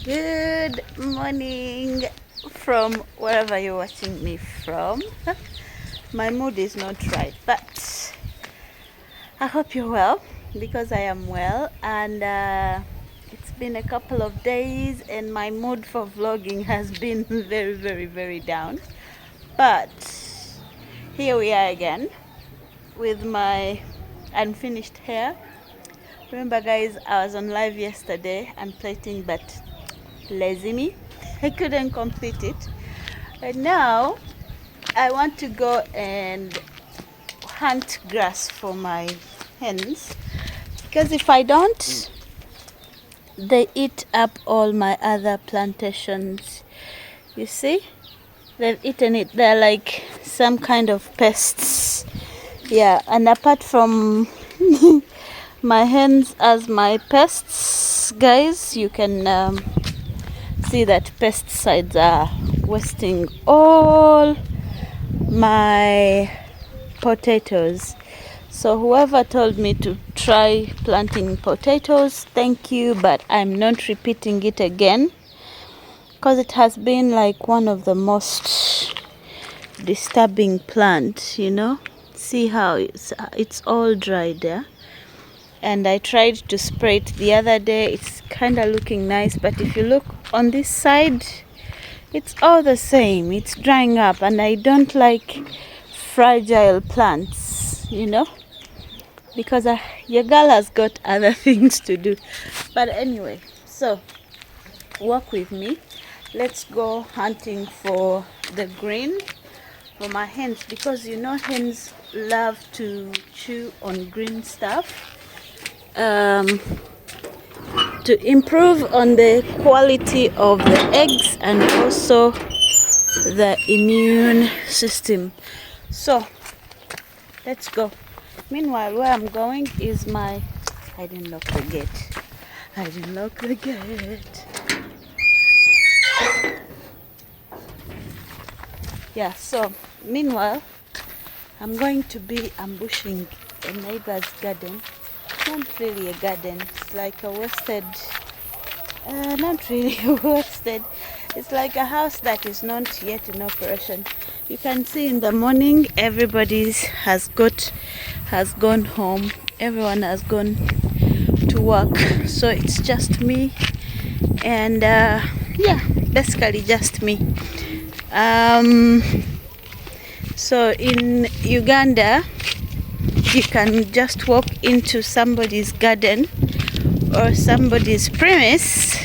Good morning from wherever you're watching me from. My mood is not right, but I hope you're well because I am well, and it's been a couple of days and my mood for vlogging has been very down. But here we are again with my unfinished hair. Remember guys, I was on live yesterday and plating, but lazy me, I couldn't complete it. And now I want to go and hunt grass for my hens, because if I don't, they eat up all my other plantations. You see, they've eaten it. They're like some kind of pests. Yeah, and apart from my hens as my pests, guys, you can see that pesticides are wasting all my potatoes. So whoever told me to try planting potatoes, thank you, but I'm not repeating it again, because it has been like one of the most disturbing plants, you know. See how it's all dry there. And I tried to spray it the other day. It's kind of looking nice, but if you look on this side, it's all the same. It's drying up, and I don't like fragile plants, you know, because your girl has got other things to do. But anyway, so walk with me. Let's go hunting for the green for my hens, because you know hens love to chew on green stuff. To improve on the quality of the eggs and also the immune system. So let's go. Meanwhile, where I'm going is I didn't lock the gate. I didn't lock the gate. Yeah, so meanwhile, I'm going to be ambushing a neighbor's garden. Not really a garden, it's like a wasted, not really wasted, it's like a house that is not yet in operation. You can see in the morning everybody has gone home, everyone has gone to work, so it's just me and yeah, basically just me. So in Uganda, you can just walk into somebody's garden or somebody's premise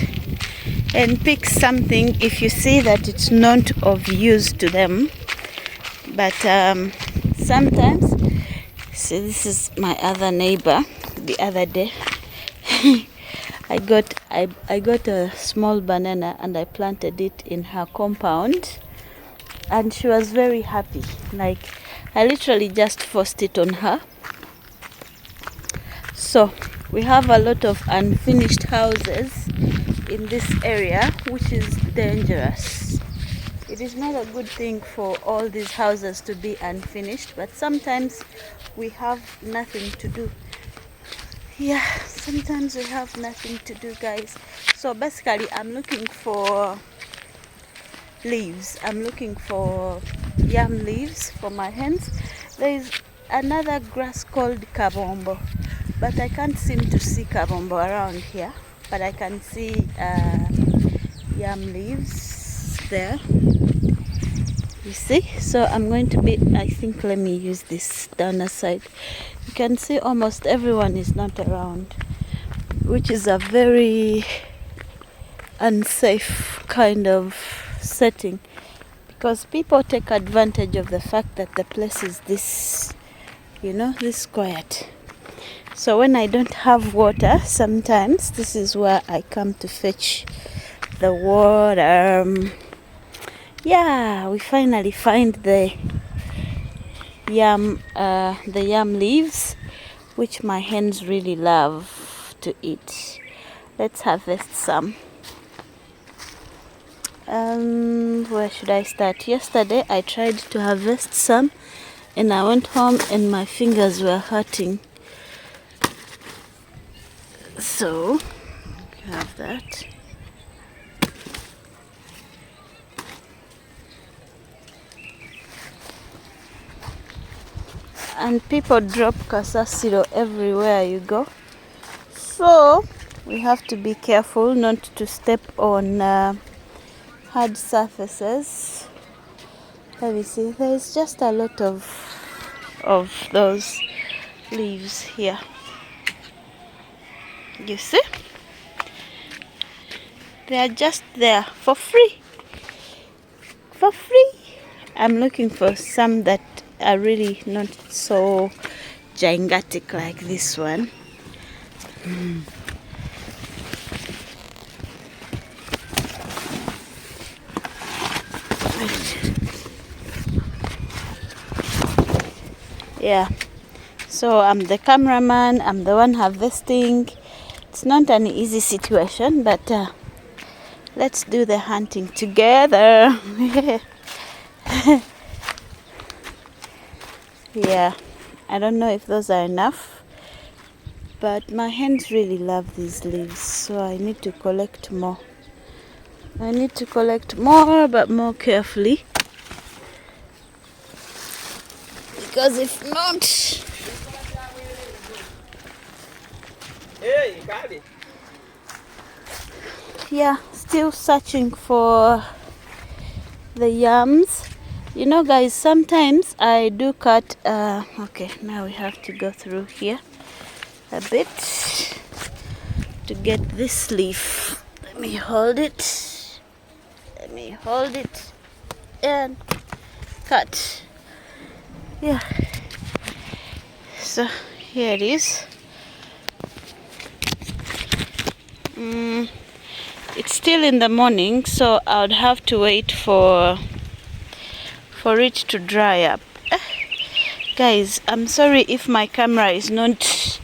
and pick something if you see that it's not of use to them. But sometimes, so this is my other neighbor. The other day I got a small banana and I planted it in her compound, and she was very happy. Like, I literally just forced it on her. So we have a lot of unfinished houses in this area, which is dangerous. It is not a good thing for all these houses to be unfinished, but sometimes we have nothing to do. Yeah, sometimes we have nothing to do, guys. So basically I'm looking for leaves. I'm looking for yam leaves for my hens. There is another grass called kabombo, but I can't seem to see kabombo around here, but I can see yam leaves there, you see. So I'm going to be, I think, let me use this down the side. You can see almost everyone is not around, which is a very unsafe kind of setting, because people take advantage of the fact that the place is this, you know, this quiet. So when I don't have water, sometimes this is where I come to fetch the water. Yeah, we finally find the yam leaves, which my hens really love to eat. Let's harvest some. Where should I start? Yesterday I tried to harvest some and I went home and my fingers were hurting. So you have that. and people drop kasasiro everywhere you go. So we have to be careful not to step on hard surfaces. Let me see, there's just a lot of those leaves here. You see? They are just there for free. For free. I'm looking for some that are really not so gigantic like this one. Yeah, so I'm the cameraman, I'm the one harvesting. It's not an easy situation, but let's do the hunting together. Yeah, I don't know if those are enough, but my hands really love these leaves, so I need to collect more. I need to collect more, but more carefully, because if not... Hey, you got it. Yeah, still searching for the yams. You know, guys, sometimes I do cut okay, now we have to go through here a bit to get this leaf. Let me hold it and cut. Yeah, so here it is. It's still in the morning, so I would have to wait for it to dry up. Guys, I'm sorry if my camera is not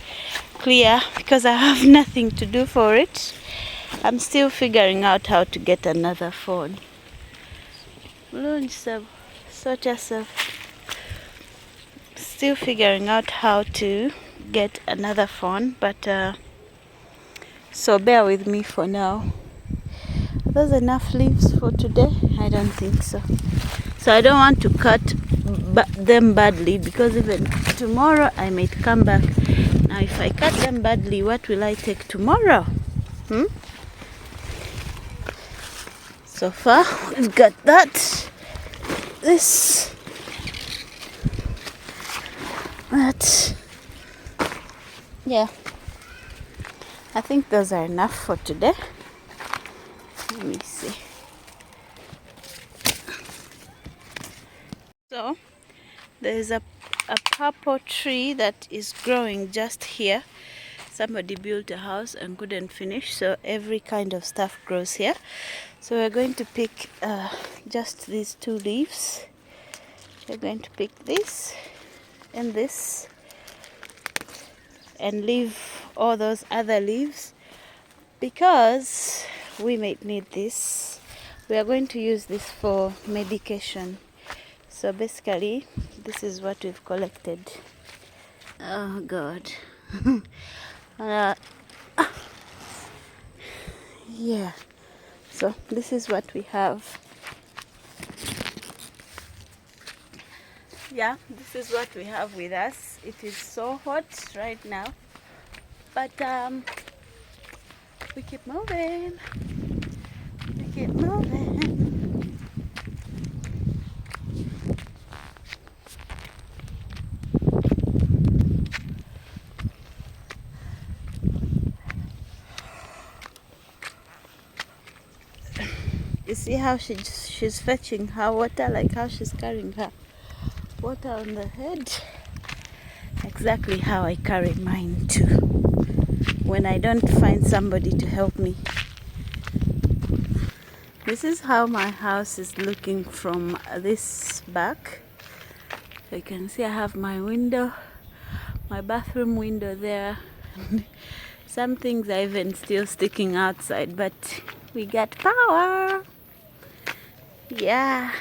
clear because I have nothing to do for it. I'm still figuring out how to get another phone. Still figuring out how to get another phone, but so bear with me for now. Are those enough leaves for today? I don't think so. So I don't want to cut them badly, because even tomorrow I might come back. Now if I cut them badly, what will I take tomorrow? So far we've got that, this, that. Yeah, I think those are enough for today. Let me see. So there's a purple tree that is growing just here. Somebody built a house and couldn't finish, so every kind of stuff grows here. So we're going to pick just these two leaves. We're going to pick this and this and leave all those other leaves, because we might need this. We are going to use this for medication. So basically this is what we've collected. Oh God. Yeah, so this is what we have. Yeah, this is what we have with us. It is so hot right now, but we keep moving. You see how she's fetching her water, like how she's carrying her water on the head. Exactly how I carry mine too, when I don't find somebody to help me. This is how my house is looking from this back. So you can see I have my window, my bathroom window there. Some things are even still sticking outside, but we got power. Yeah.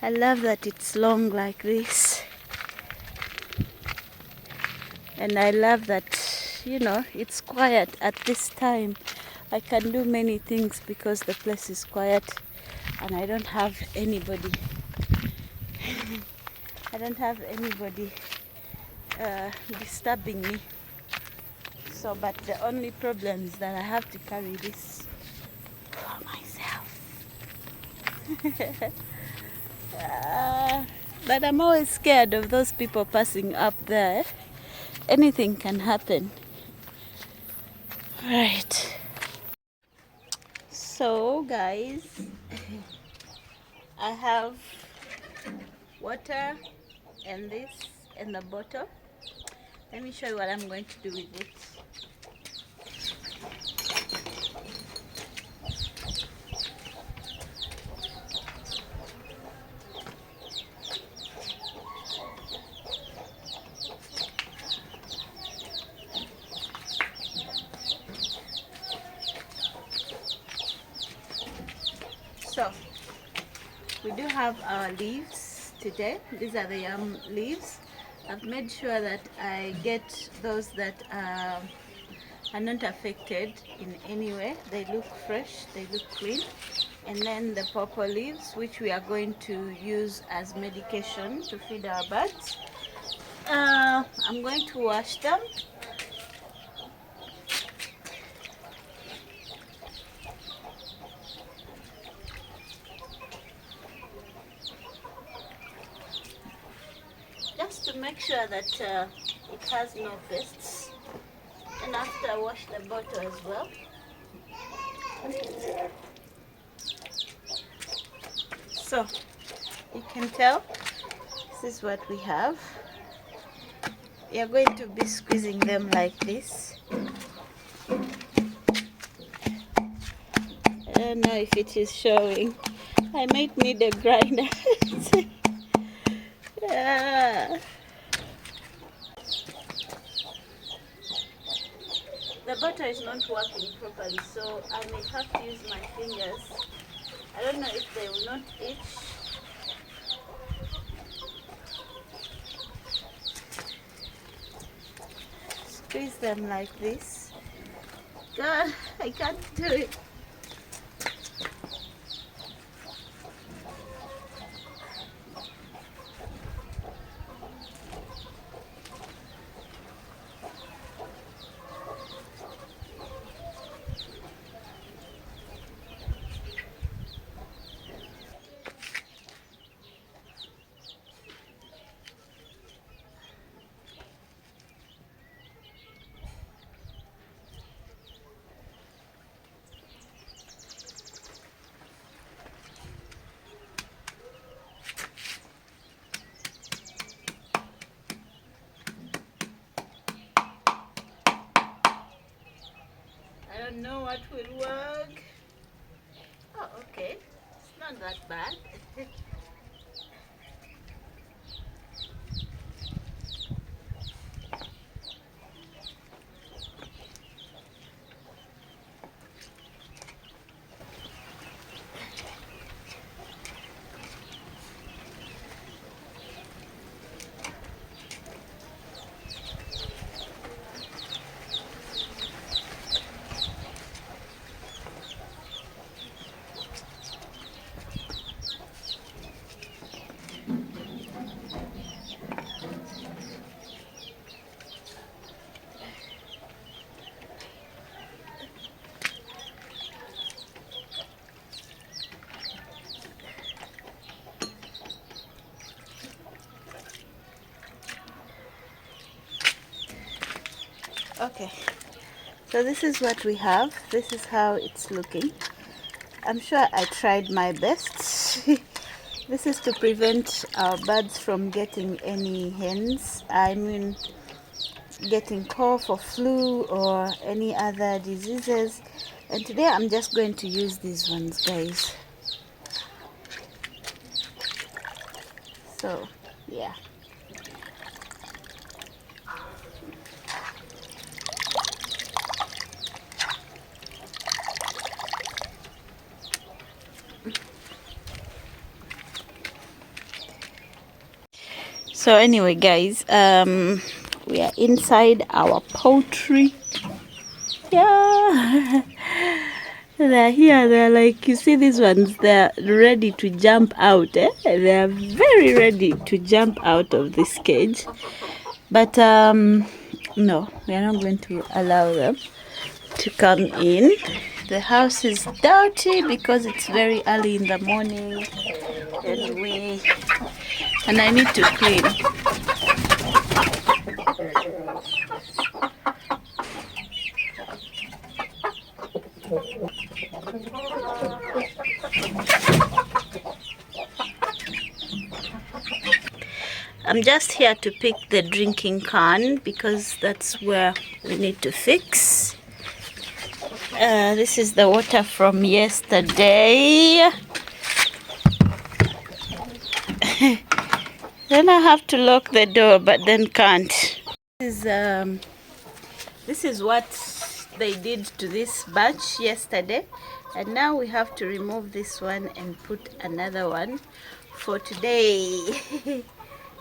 I love that it's long like this. And I love that, you know, it's quiet at this time. I can do many things because the place is quiet and I don't have anybody. I don't have anybody disturbing me. So, but the only problem is that I have to carry this for myself. But I'm always scared of those people passing up there. Anything can happen. Right. So, guys, I have water and this in the bottle. Let me show you what I'm going to do with it. So, we do have our leaves today. These are the yam leaves. I've made sure that I get those that are not affected in any way. They look fresh, they look clean. And then the purple leaves, which we are going to use as medication to feed our birds. I'm going to wash them. Just to make sure that it has no pests. And after I wash the bottle as well. So you can tell this is what we have. We are going to be squeezing them like this. I don't know if it is showing. I might need a grinder. Yeah. The butter is not working properly, so I may have to use my fingers. I don't know if they will not itch. Squeeze them like this. God, I can't do it. I don't know what will work. Oh, okay. It's not that bad. Okay, so this is what we have. This is how it's looking. I'm sure I tried my best. This is to prevent our birds from getting any hens. I mean, getting cough or flu or any other diseases. And today I'm just going to use these ones, guys. So, yeah. So anyway, guys, we are inside our poultry. Yeah. They're here, they're like, you see these ones, they're ready to jump out, eh? They're very ready to jump out of this cage. But no, we are not going to allow them to come in. The house is dirty because it's very early in the morning and I need to clean. I'm just here to pick the drinking can because that's where we need to fix. This is the water from yesterday. Then I have to lock the door, but then can't. This is what they did to this batch yesterday, and now we have to remove this one and put another one for today.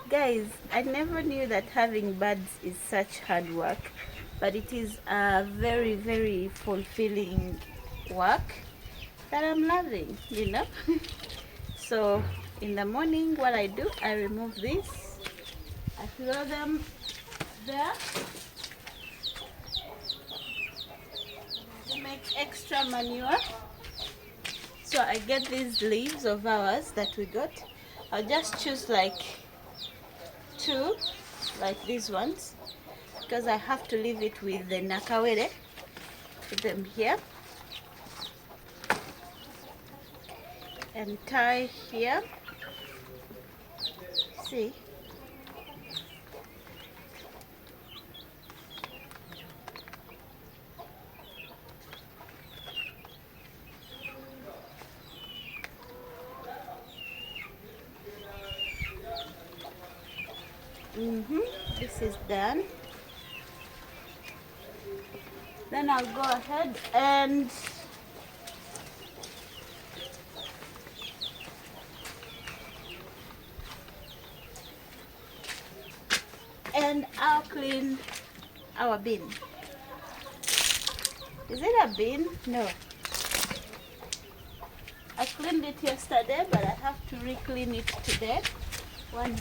Guys, I never knew that having birds is such hard work, but it is a very, very fulfilling work that I'm loving, you know. So in the morning, what I do, I remove this, I throw them there to make extra manure. So I get these leaves of ours that we got. I'll just choose like 2, like these ones, because I have to leave it with the nakawere. Put them here and tie here. See? This is done. Then I'll go ahead and I'll clean our bin. Is it a bin? No. I cleaned it yesterday, but I have to re-clean it today. One.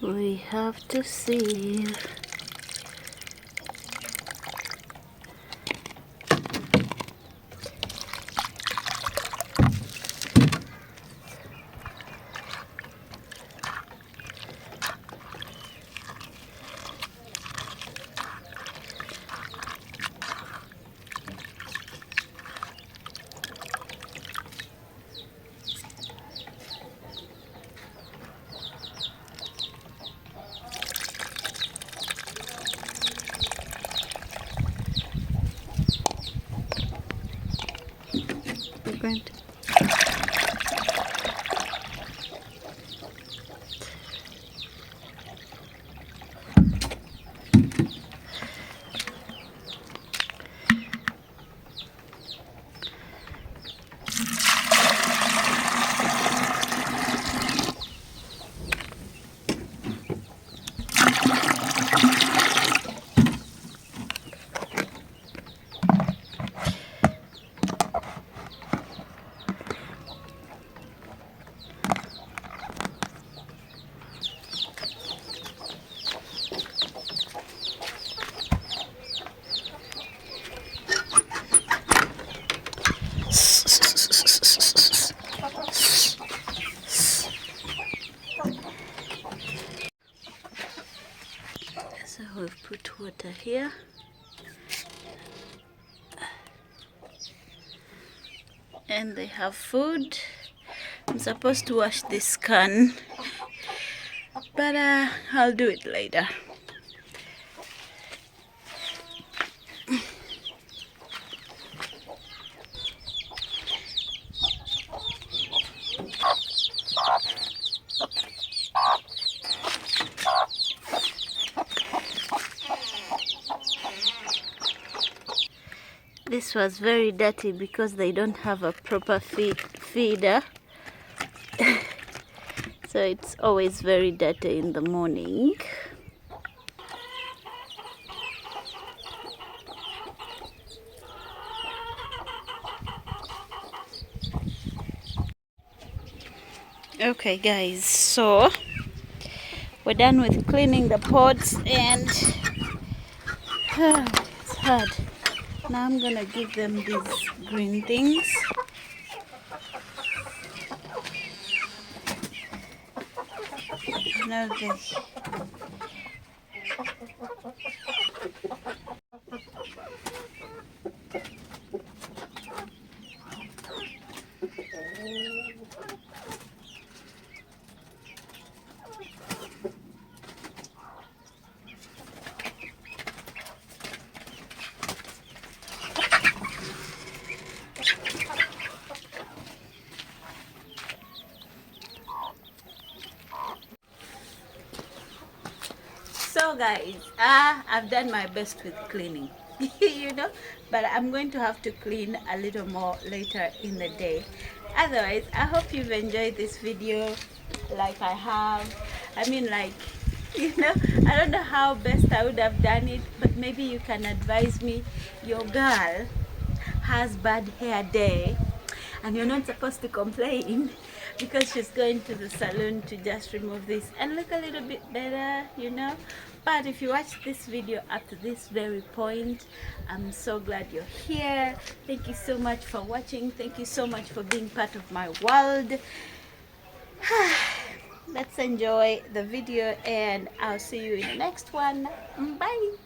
We have to see. different. So we've put water here. And they have food. I'm supposed to wash this can, but I'll do it later. This was very dirty because they don't have a proper feeder. So it's always very dirty in the morning. Okay guys, so we're done with cleaning the pots and it's hard. Now I'm gonna give them these green things. Now this. So guys, I've done my best with cleaning, you know, but I'm going to have to clean a little more later in the day. Otherwise, I hope you've enjoyed this video like I have. I mean, like, you know, I don't know how best I would have done it, but maybe you can advise me. Your girl has bad hair day and you're not supposed to complain because she's going to the salon to just remove this and look a little bit better, you know. But if you watch this video up to this very point, I'm so glad you're here. Thank you so much for watching. Thank you so much for being part of my world. Let's enjoy the video and I'll see you in the next one. Bye.